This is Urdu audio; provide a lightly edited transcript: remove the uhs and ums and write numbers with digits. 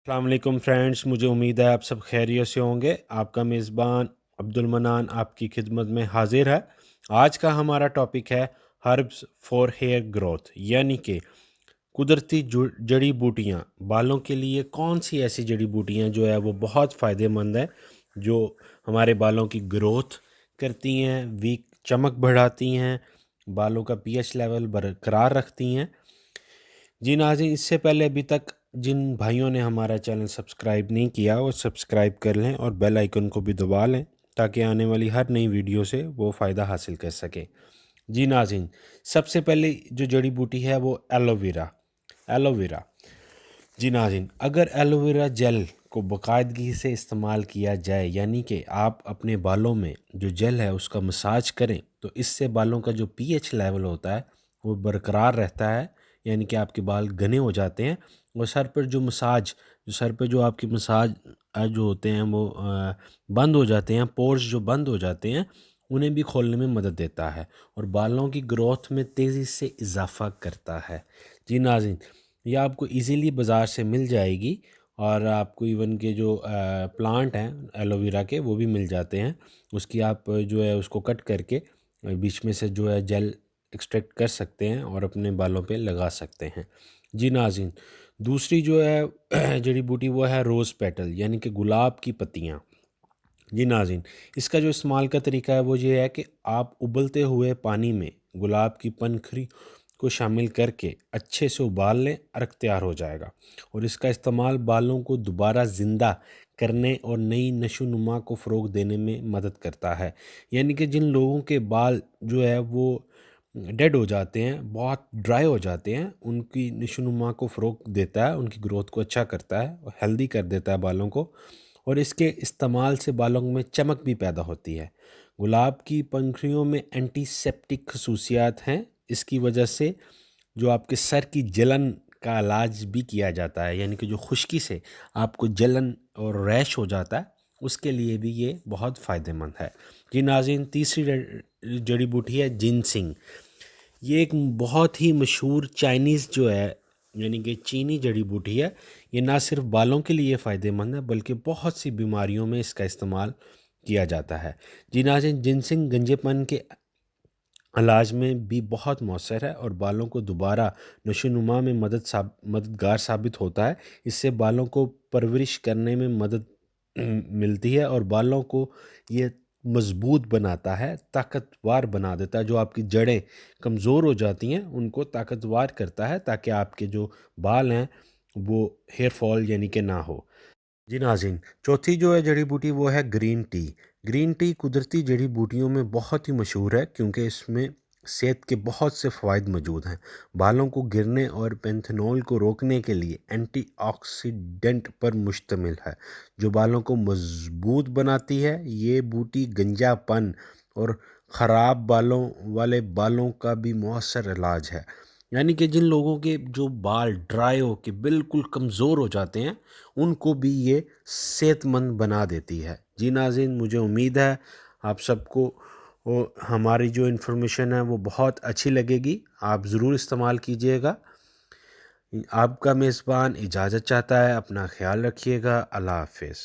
السلام علیکم فرینڈس، مجھے امید ہے آپ سب خیریت سے ہوں گے۔ آپ کا میزبان عبد المنان آپ کی خدمت میں حاضر ہے۔ آج کا ہمارا ٹاپک ہے ہربس فار ہیئر گروتھ، یعنی کہ قدرتی جڑی بوٹیاں بالوں کے لیے کون سی ایسی جڑی بوٹیاں جو ہے وہ بہت فائدہ مند ہیں، جو ہمارے بالوں کی گروتھ کرتی ہیں، ویک چمک بڑھاتی ہیں، بالوں کا پی ایچ لیول برقرار رکھتی ہیں۔ جی ناظرین، اس سے پہلے ابھی تک جن بھائیوں نے ہمارا چینل سبسکرائب نہیں کیا وہ سبسکرائب کر لیں اور بیل آئیکن کو بھی دبا لیں تاکہ آنے والی ہر نئی ویڈیو سے وہ فائدہ حاصل کر سکیں۔ جی ناظرین، سب سے پہلے جو جڑی بوٹی ہے وہ ایلو ویرا۔ جی ناظرین، اگر ایلو ویرا جیل کو باقاعدگی سے استعمال کیا جائے، یعنی کہ آپ اپنے بالوں میں جو جیل ہے اس کا مساج کریں، تو اس سے بالوں کا جو پی ایچ لیول ہوتا ہے وہ برقرار رہتا ہے، یعنی کہ آپ کے بال گھنے ہو جاتے ہیں، اور سر پہ جو آپ کی مساج جو ہوتے ہیں وہ بند ہو جاتے ہیں، پورز جو بند ہو جاتے ہیں انہیں بھی کھولنے میں مدد دیتا ہے اور بالوں کی گروتھ میں تیزی سے اضافہ کرتا ہے۔ جی ناظرین، یہ آپ کو ایزیلی بازار سے مل جائے گی، اور آپ کو ایون کے جو پلانٹ ہیں ایلو ویرا کے وہ بھی مل جاتے ہیں۔ اس کی آپ جو ہے اس کو کٹ کر کے بیچ میں سے جو ہے جیل ایکسٹریکٹ کر سکتے ہیں اور اپنے بالوں پہ لگا سکتے ہیں۔ جی ناظرین، دوسری جو ہے جڑی بوٹی وہ ہے روز پیٹل، یعنی کہ گلاب کی پتیاں۔ جی ناظرین، اس کا جو استعمال کا طریقہ ہے وہ یہ ہے کہ آپ ابلتے ہوئے پانی میں گلاب کی پنکھری کو شامل کر کے اچھے سے ابال لیں، عرق تیار ہو جائے گا، اور اس کا استعمال بالوں کو دوبارہ زندہ کرنے اور نئی نشو و نما کو فروغ دینے میں مدد کرتا ہے۔ یعنی کہ جن لوگوں کے بال جو ہے وہ ڈیڈ ہو جاتے ہیں، بہت ڈرائی ہو جاتے ہیں، ان کی نشو و نما کو فروغ دیتا ہے، ان کی گروتھ کو اچھا کرتا ہے اور ہیلدی کر دیتا ہے بالوں کو، اور اس کے استعمال سے بالوں میں چمک بھی پیدا ہوتی ہے۔ گلاب کی پنکھڑیوں میں اینٹی سیپٹک خصوصیات ہیں، اس کی وجہ سے جو آپ کے سر کی جلن کا علاج بھی کیا جاتا ہے، یعنی کہ جو خشکی سے آپ کو جلن اور ریش ہو جاتا ہے اس کے لیے بھی یہ بہت فائدہ مند ہے۔ جی ناظرین، تیسری جڑی بوٹی ہے جنسنگ۔ یہ ایک بہت ہی مشہور چائنیز جو ہے، یعنی کہ چینی جڑی بوٹی ہے۔ یہ نہ صرف بالوں کے لیے فائدہ مند ہے بلکہ بہت سی بیماریوں میں اس کا استعمال کیا جاتا ہے۔ جی ناظرین، جنسنگ گنجے پن کے علاج میں بھی بہت مؤثر ہے اور بالوں کو دوبارہ نشو و نما میں مددگار ثابت ہوتا ہے۔ اس سے بالوں کو پرورش کرنے میں مدد ملتی ہے اور بالوں کو یہ مضبوط بناتا ہے، طاقتور بنا دیتا ہے۔ جو آپ کی جڑیں کمزور ہو جاتی ہیں ان کو طاقتور کرتا ہے تاکہ آپ کے جو بال ہیں وہ ہیئر فال یعنی کہ نہ ہو۔ جی ناظرین، چوتھی جو ہے جڑی بوٹی وہ ہے گرین ٹی۔ گرین ٹی قدرتی جڑی بوٹیوں میں بہت ہی مشہور ہے کیونکہ اس میں صحت کے بہت سے فوائد موجود ہیں۔ بالوں کو گرنے اور پینتھنول کو روکنے کے لیے اینٹی آکسیڈنٹ پر مشتمل ہے جو بالوں کو مضبوط بناتی ہے۔ یہ بوٹی گنجا پن اور خراب بالوں کا بھی مؤثر علاج ہے، یعنی کہ جن لوگوں کے جو بال ڈرائی ہو کے بالکل کمزور ہو جاتے ہیں ان کو بھی یہ صحت مند بنا دیتی ہے۔ جی ناظرین، مجھے امید ہے آپ سب کو ہماری جو انفارمیشن ہے وہ بہت اچھی لگے گی، آپ ضرور استعمال کیجئے گا۔ آپ کا میزبان اجازت چاہتا ہے، اپنا خیال رکھیے گا، اللہ حافظ۔